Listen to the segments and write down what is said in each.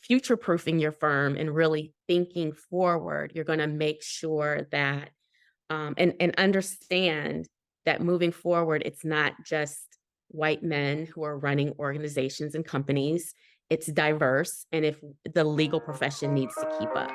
future-proofing your firm and really thinking forward, you're going to make sure that and understand that moving forward, it's not just white men who are running organizations and companies. It's diverse, and if the legal profession needs to keep up.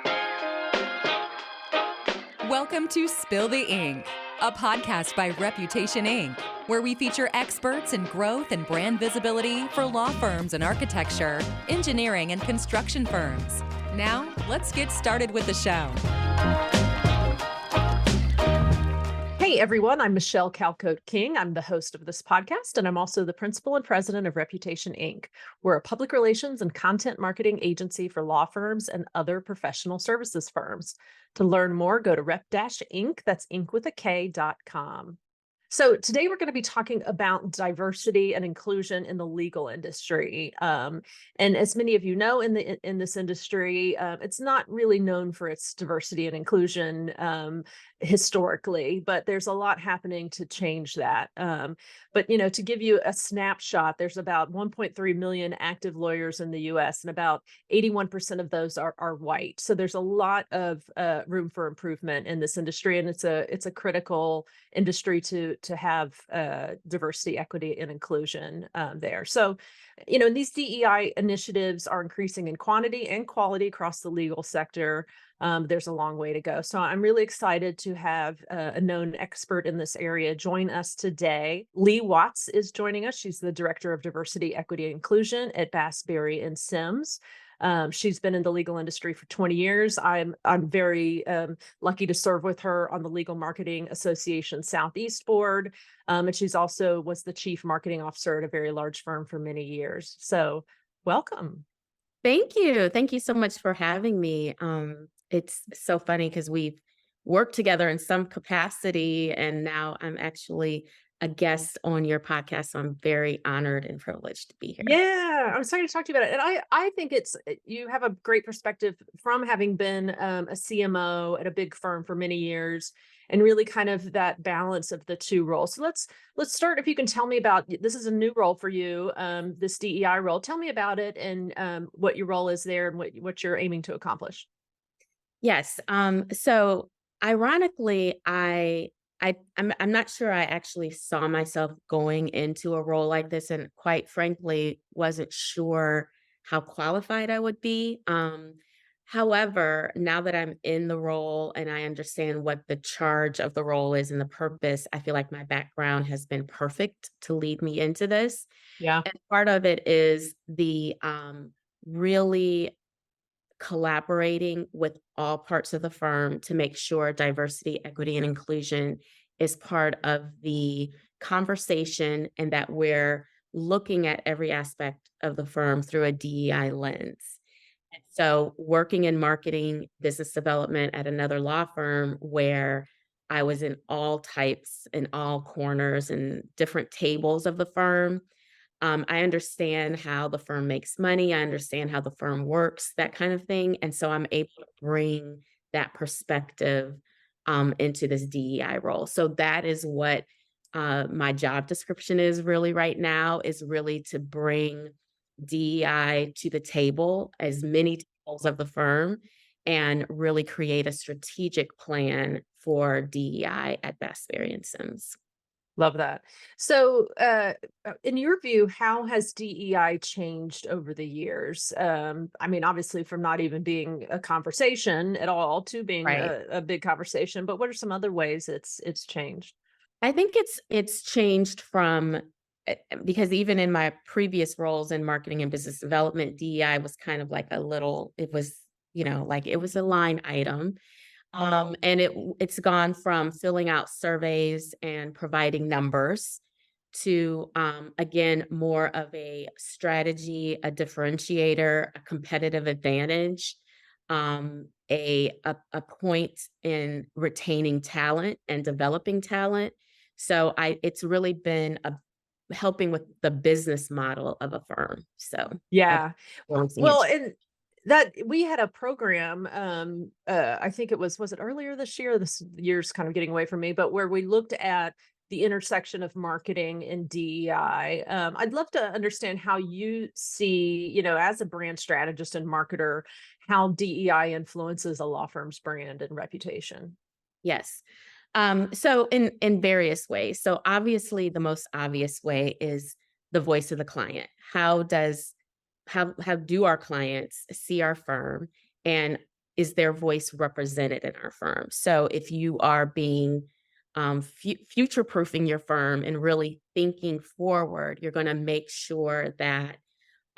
Welcome to Spill the Ink, a podcast by Reputation Inc., where we feature experts in growth and brand visibility for law firms and architecture, engineering, and construction firms. Now, let's get started with the show. Hey everyone, I'm Michelle Calcote King. I'm the host of this podcast, and I'm also the principal and president of Reputation Inc. We're a public relations and content marketing agency for law firms and other professional services firms. To learn more, go to rep-inc, that's inc with a K.com. So today we're going to be talking about diversity and inclusion in the legal industry. And as many of you know, in this industry, it's not really known for its diversity and inclusion historically, but there's a lot happening to change that. But to give you a snapshot, there's about 1.3 million active lawyers in the U.S. and about 81% of those are white. So there's a lot of room for improvement in this industry, and it's a critical industry to have diversity, equity, and inclusion there. So, and these DEI initiatives are increasing in quantity and quality across the legal sector. There's a long way to go. So I'm really excited to have a known expert in this area join us today. Lee Watts is joining us. She's the Director of Diversity, Equity, and Inclusion at Bass, Berry & Sims. She's been in the legal industry for 20 years. I'm very lucky to serve with her on the Legal Marketing Association Southeast Board. And she's also was the Chief Marketing Officer at a very large firm for many years. So welcome. Thank you. Thank you so much for having me. It's so funny because we've worked together in some capacity, and now I'm actually a guest on your podcast. So I'm very honored and privileged to be here. Yeah, I'm excited to talk to you about it. And I think you have a great perspective from having been a CMO at a big firm for many years, and really kind of that balance of the two roles. So let's start. If you can tell me about, this is a new role for you, this DEI role. Tell me about it and what your role is there and what you're aiming to accomplish. Yes. So ironically, I'm not sure I actually saw myself going into a role like this, and quite frankly, wasn't sure how qualified I would be. However, now that I'm in the role and I understand what the charge of the role is and the purpose, I feel like my background has been perfect to lead me into this. Yeah. And part of it is the really collaborating with all parts of the firm to make sure diversity, equity, and inclusion is part of the conversation, and that we're looking at every aspect of the firm through a DEI lens. And so working in marketing, business development at another law firm where I was in all types and all corners and different tables of the firm, I understand how the firm makes money. I understand how the firm works, that kind of thing. And so I'm able to bring that perspective into this DEI role. So that is what my job description is really right now, is really to bring DEI to the table, as many tables of the firm, and really create a strategic plan for DEI at Bass, Berry & Sims. Love that. So, in your view, how has DEI changed over the years? I mean, obviously, from not even being a conversation at all to being Right. a big conversation, but what are some other ways it's changed? I think it's changed from because even in my previous roles in marketing and business development, DEI was kind of like it was, like it was a line item. And it's gone from filling out surveys and providing numbers to, again, more of a strategy, a differentiator, a competitive advantage, a point in retaining talent and developing talent. So it's really been helping with the business model of a firm. So that's Yeah. balancing it. Well, and that we had a program, I think was it earlier this year? This year's kind of getting away from me, but where we looked at the intersection of marketing and DEI. I'd love to understand how you see, as a brand strategist and marketer, how DEI influences a law firm's brand and reputation. Yes. So in various ways. So obviously the most obvious way is the voice of the client. How do our clients see our firm, and is their voice represented in our firm? So if you are being future proofing your firm and really thinking forward, you're going to make sure that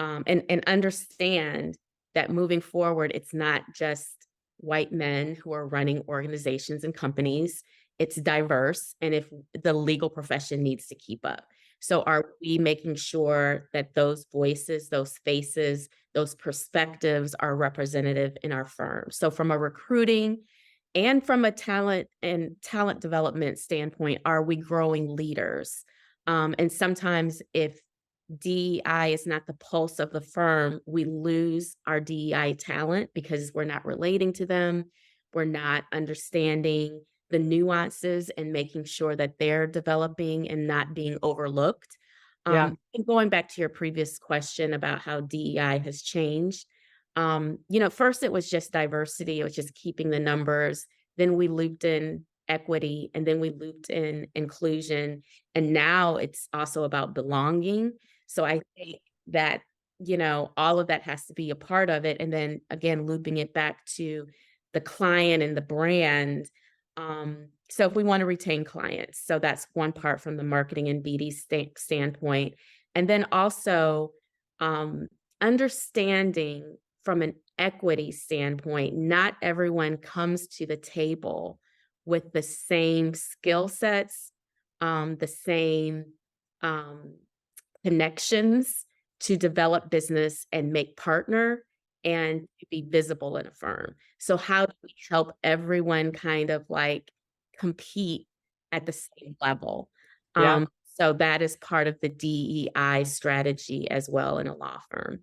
and understand that moving forward, it's not just white men who are running organizations and companies. It's diverse, and if the legal profession needs to keep up. So, are we making sure that those voices, those faces, those perspectives are representative in our firm? So, from a recruiting and from a talent development standpoint, are we growing leaders? And sometimes, if DEI is not the pulse of the firm, we lose our DEI talent because we're not relating to them. We're not understanding the nuances and making sure that they're developing and not being overlooked. Yeah. And going back to your previous question about how DEI has changed, first it was just diversity, it was just keeping the numbers. Then we looped in equity, and then we looped in inclusion. And now it's also about belonging. So I think that, all of that has to be a part of it. And then again, looping it back to the client and the brand. So if we want to retain clients, so that's one part from the marketing and BD standpoint. And then also understanding from an equity standpoint, not everyone comes to the table with the same skill sets, the same um, connections to develop business and make partner and to be visible in a firm. So how do we help everyone kind of like compete at the same level? Yeah. So that is part of the DEI strategy as well in a law firm.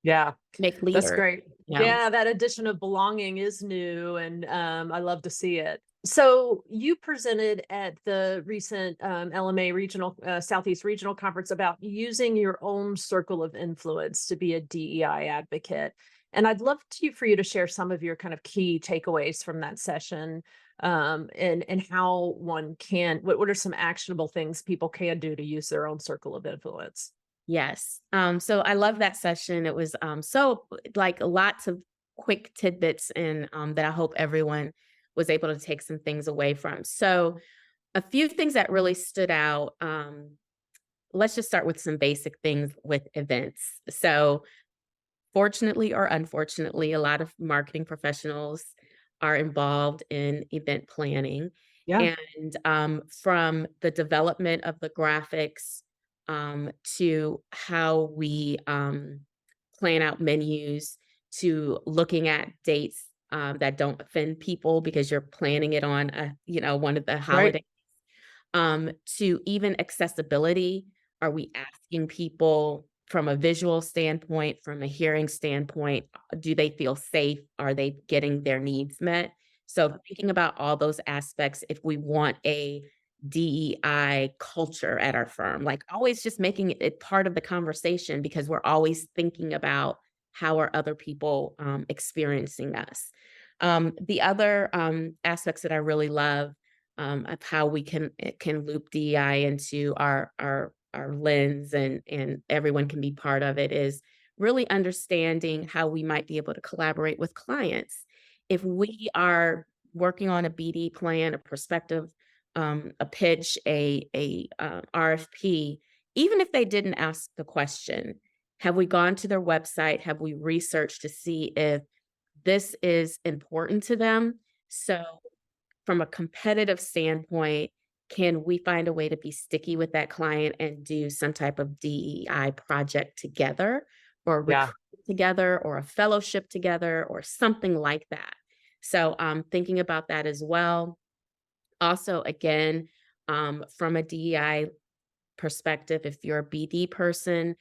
Yeah. Make That's leader, great. you know. Yeah, that addition of belonging is new, and I love to see it. So you presented at the recent LMA regional Southeast Regional Conference about using your own circle of influence to be a DEI advocate, and I'd love for you to share some of your kind of key takeaways from that session, and how one can. What are some actionable things people can do to use their own circle of influence? Yes. So I love that session. It was so like lots of quick tidbits and that I hope everyone was able to take some things away from. So a few things that really stood out. Let's just start with some basic things with events. So fortunately or unfortunately, a lot of marketing professionals are involved in event planning. Yeah. And from the development of the graphics to how we plan out menus to looking at dates that don't offend people because you're planning it on one of the Right. holidays, to even accessibility. Are we asking people from a visual standpoint, from a hearing standpoint, do they feel safe? Are they getting their needs met? So thinking about all those aspects, if we want a DEI culture at our firm, like always just making it part of the conversation because we're always thinking about how are other people experiencing us. The other aspects that I really love of how we can loop DEI into our lens and everyone can be part of it is really understanding how we might be able to collaborate with clients. If we are working on a BD plan, a perspective, a pitch, a RFP, even if they didn't ask the question, have we gone to their website? Have we researched to see if this is important to them? So from a competitive standpoint, can we find a way to be sticky with that client and do some type of DEI project together or Yeah. recruit together or a fellowship together or something like that? So thinking about that as well. Also, again, from a DEI perspective, if you're a BD person,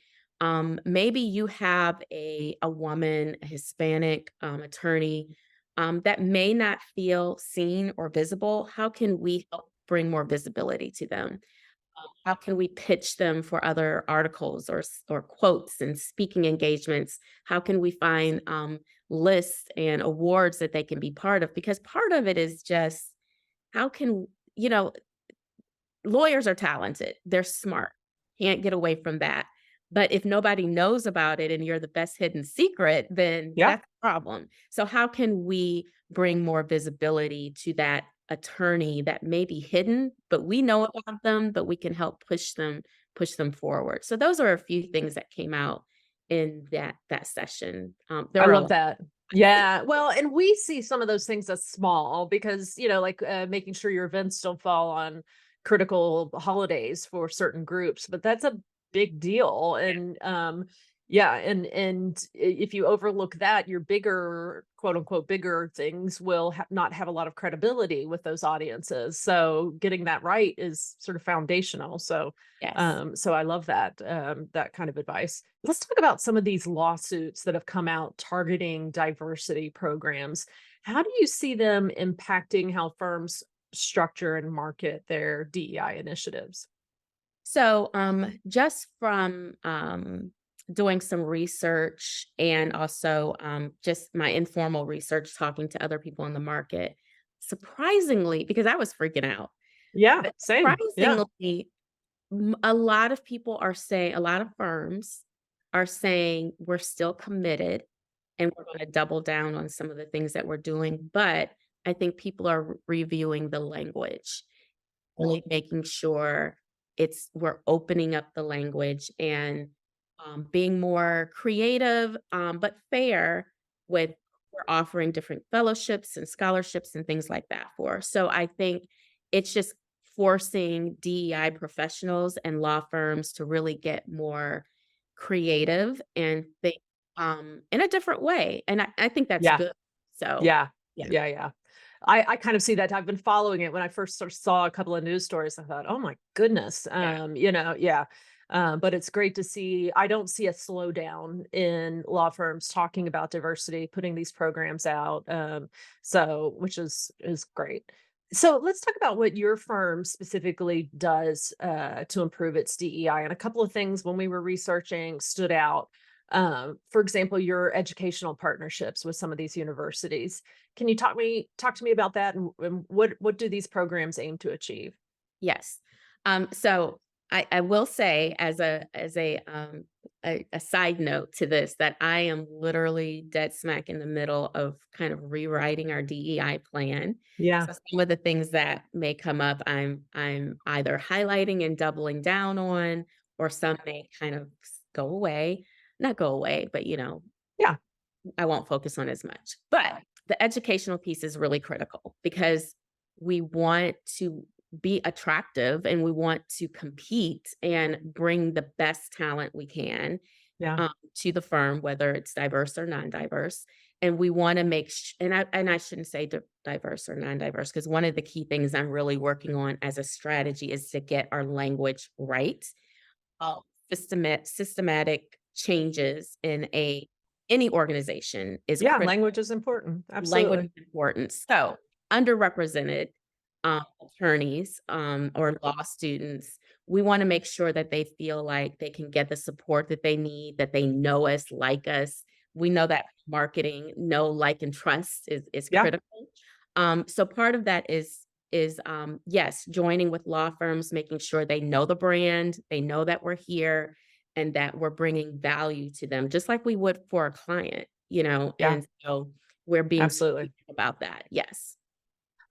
maybe you have a woman, a Hispanic attorney that may not feel seen or visible. How can we help bring more visibility to them? How can we pitch them for other articles or quotes and speaking engagements? How can we find lists and awards that they can be part of? Because part of it is just how can you know lawyers are talented, they're smart, can't get away from that. But if nobody knows about it and you're the best hidden secret, then Yeah. that's a problem. So how can we bring more visibility to that attorney that may be hidden, but we know about them, but we can help push them forward. So those are a few things that came out in that session. There I were a love lot. that. Yeah. Well, and we see some of those things as small because, like making sure your events don't fall on critical holidays for certain groups, but that's a big deal. And yeah, if you overlook that, your bigger, quote unquote, bigger things will not have a lot of credibility with those audiences. So getting that right is sort of foundational. Yes. So I love that kind of advice. Let's talk about some of these lawsuits that have come out targeting diversity programs. How do you see them impacting how firms structure and market their DEI initiatives? So, just from doing some research and also just my informal research, talking to other people in the market, surprisingly, because I was freaking out, Yeah, but same. Yeah. surprisingly, a lot of people are saying, a lot of firms are saying, we're still committed and we're going to double down on some of the things that we're doing. But I think people are reviewing the language, really making sure we're opening up the language and being more creative, but fair with we're offering different fellowships and scholarships and things like that for. So I think it's just forcing DEI professionals and law firms to really get more creative and think in a different way. And I think that's Yeah. good. So Yeah. yeah. Yeah. Yeah. I kind of see that. I've been following it. When I first sort of saw a couple of news stories, I thought, oh my goodness. Yeah. Yeah. But it's great to see. I don't see a slowdown in law firms talking about diversity, putting these programs out. So which is great. So let's talk about what your firm specifically does to improve its DEI. And a couple of things when we were researching stood out. For example, your educational partnerships with some of these universities. Can you talk to me about that and what do these programs aim to achieve? Yes. So I will say as a side note to this that I am literally dead smack in the middle of kind of rewriting our DEI plan. Yeah. So some of the things that may come up, I'm either highlighting and doubling down on, or some may kind of go away, not go away, but Yeah. I won't focus on as much. But the educational piece is really critical because we want to be attractive and we want to compete and bring the best talent we can Yeah. to the firm, whether it's diverse or non-diverse. And we want to and I shouldn't say diverse or non-diverse because one of the key things I'm really working on as a strategy is to get our language right. uh, systematic changes in a any organization is Yeah. critical. Language is important. Language Absolutely. is important. So, underrepresented attorneys or law students, we want to make sure that they feel like they can get the support that they need, that they know us, like us. We know that marketing, know, like, and trust is Yeah. critical. So part of that is yes, joining with law firms, making sure they know the brand, they know that we're here, and that we're bringing value to them, just like we would for a client, Yeah. and so we're being Absolutely. strategic about that. Yes.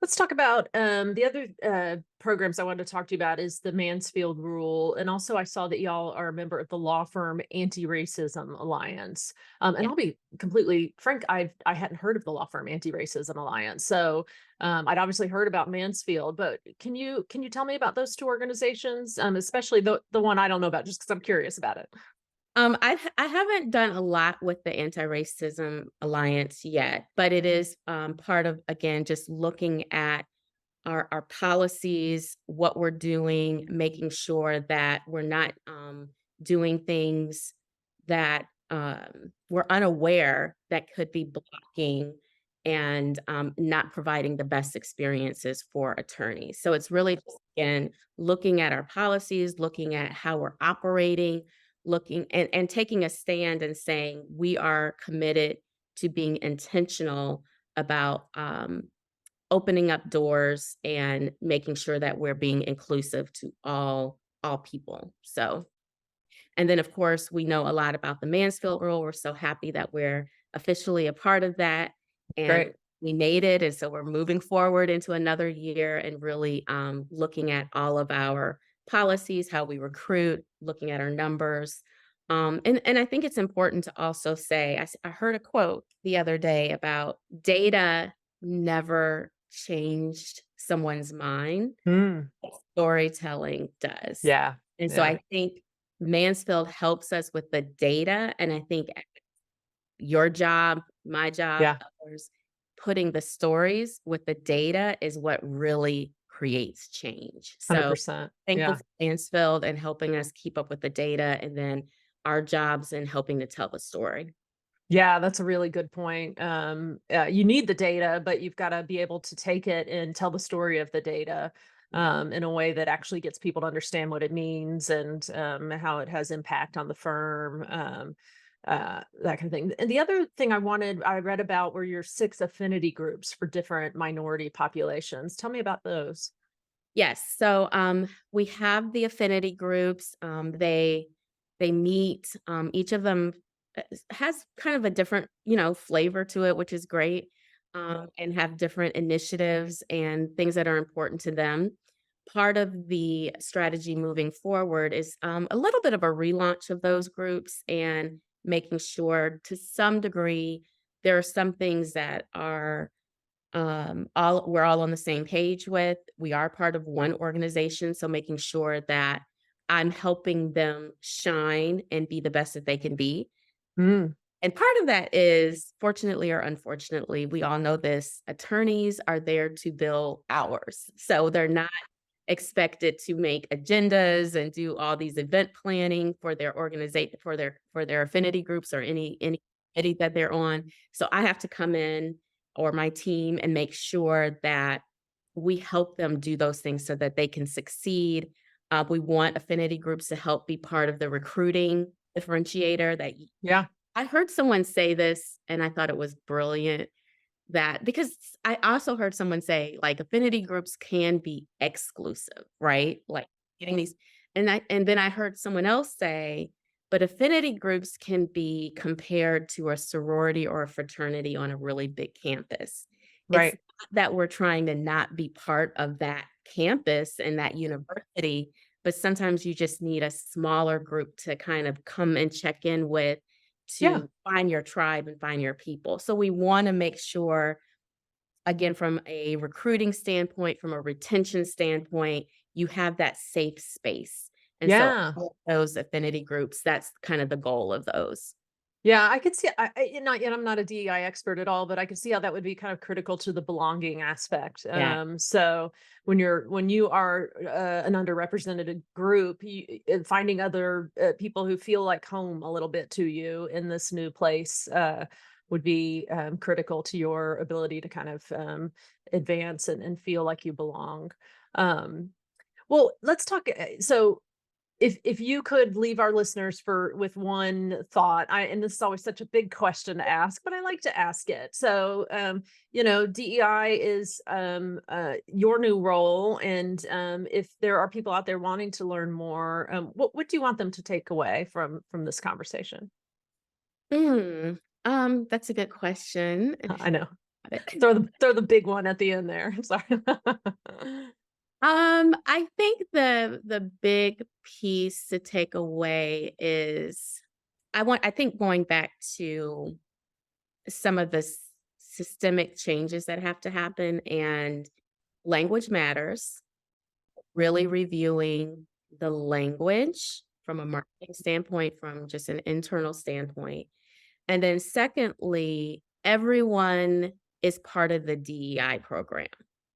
Let's talk about the other programs I wanted to talk to you about is the Mansfield Rule, and also I saw that y'all are a member of the law firm Anti-Racism Alliance. And Yeah. I'll be completely frank, I hadn't heard of the law firm Anti-Racism Alliance, so I'd obviously heard about Mansfield, but can you tell me about those two organizations, especially the one I don't know about, just because I'm curious about it. I haven't done a lot with the Anti-Racism Alliance yet, but it is part of, again, just looking at our policies, what we're doing, making sure that we're not doing things that we're unaware that could be blocking. and not providing the best experiences for attorneys. So it's really just, again, looking at our policies, looking at how we're operating, looking and taking a stand and saying we are committed to being intentional about opening up doors and making sure that we're being inclusive to all people. So and then, of course, we know a lot about the Mansfield rule. We're so happy that we're officially a part of that, and Great. we made it. And so we're moving forward into another year and really looking at all of our policies, how we recruit, looking at our numbers. And I think it's important to also say, I heard a quote the other day about data never changed someone's mind. Mm, Storytelling does. yeah. And so Yeah. I think Mansfield helps us with the data, and I think your job, my job, Yeah. others, putting the stories with the data is what really creates change. So 100%. thankful Yeah. for Mansfield and helping us keep up with the data, and then our jobs in helping to tell the story. Yeah, that's a really good point. You need the data, but you've got to be able to take it and tell the story of the data in a way that actually gets people to understand what it means and how it has impact on the firm, that kind of thing. And the other thing I read about were your 6 affinity groups for different minority populations. Tell me about those. Yes. So we have the affinity groups. They meet. Each of them has kind of a different, flavor to it, which is great. And have different initiatives and things that are important to them. Part of the strategy moving forward is a little bit of a relaunch of those groups and making sure, to some degree, there are some things that are all we're all on the same page with. We are part of one organization, so making sure that I'm helping them shine and be the best that they can be. Mm, And part of that is, fortunately or unfortunately, we all know this, attorneys are there to bill hours. So they're not expected to make agendas and do all these event planning for their organization, for their affinity groups or any committee that they're on. So I have to come in, or my team, and make sure that we help them do those things so that they can succeed. We want affinity groups to help be part of the recruiting differentiator. yeah. I heard someone say this and I thought it was brilliant, that because I also heard someone say, like, affinity groups can be exclusive, right? Like, getting these, and then I heard someone else say, but affinity groups can be compared to a sorority or a fraternity on a really big campus. It's Right. not that we're trying to not be part of that campus and that university, but sometimes you just need a smaller group to kind of come and check in with, Yeah. to find your tribe and find your people. So we wanna make sure, again, from a recruiting standpoint, from a retention standpoint, you have that safe space. And so Yeah. all of those affinity groups, that's kind of the goal of those. Yeah, I could see. Not yet. I'm not a DEI expert at all, but I could see how that would be kind of critical to the belonging aspect. Yeah. So when you are an underrepresented group, finding other people who feel like home a little bit to you in this new place would be critical to your ability to kind of advance and feel like you belong. Um, well, let's talk. So if you could leave our listeners with one thought, and this is always such a big question to ask, but I like to ask it. So, DEI is your new role, and if there are people out there wanting to learn more, what do you want them to take away from this conversation? Mm, that's a good question. I know. Got it. Throw the big one at the end there. Sorry. I think the big piece to take away is, I think going back to some of the systemic changes that have to happen, and language matters, really reviewing the language from a marketing standpoint, from just an internal standpoint. And then secondly, everyone is part of the DEI program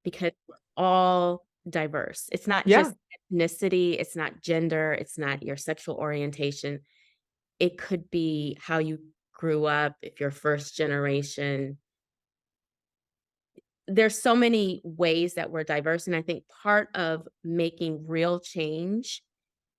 because we're all diverse. It's not Yeah. just ethnicity, it's not gender, it's not your sexual orientation. It could be how you grew up, if you're first generation, there's so many ways that we're diverse, and I think part of making real change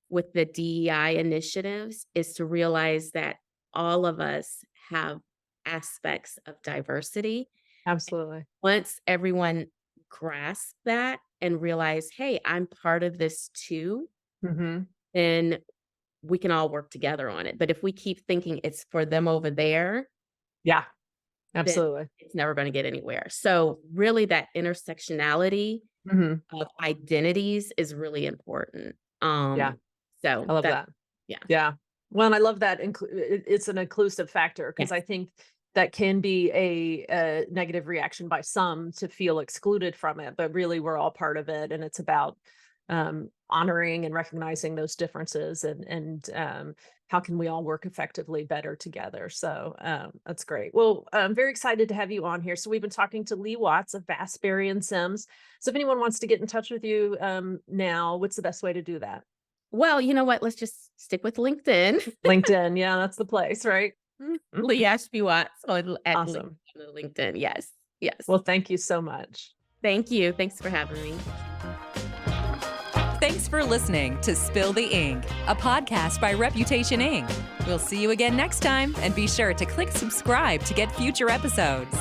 with the DEI initiatives is to realize that all of us have aspects of diversity. Absolutely. Once everyone grasps that and realize, "Hey, I'm part of this too," Hmm. then we can all work together on it. But if we keep thinking it's for them over there, Yeah, then absolutely. it's never gonna get anywhere. So, really that intersectionality Hmm. of identities is really important. Yeah, So I love that that. yeah. Yeah. Well, and I love that it's an inclusive factor because I Yes. think that can be a negative reaction by some to feel excluded from it, but really we're all part of it, and it's about honoring and recognizing those differences, and how can we all work effectively better together. So that's great. Well, I'm very excited to have you on here. So we've been talking to Lee Watts of Bassberry and Sims. So if anyone wants to get in touch with you now, what's the best way to do that? Well, you know what? Let's just stick with LinkedIn. LinkedIn, yeah, that's the place, right? Mhm. Lee Ashby Watts on at Awesome. LinkedIn. Yes. Yes. Well, thank you so much. Thank you. Thanks for having me. Thanks for listening to Spill the Ink, a podcast by Reputation Inc. We'll see you again next time, and be sure to click subscribe to get future episodes.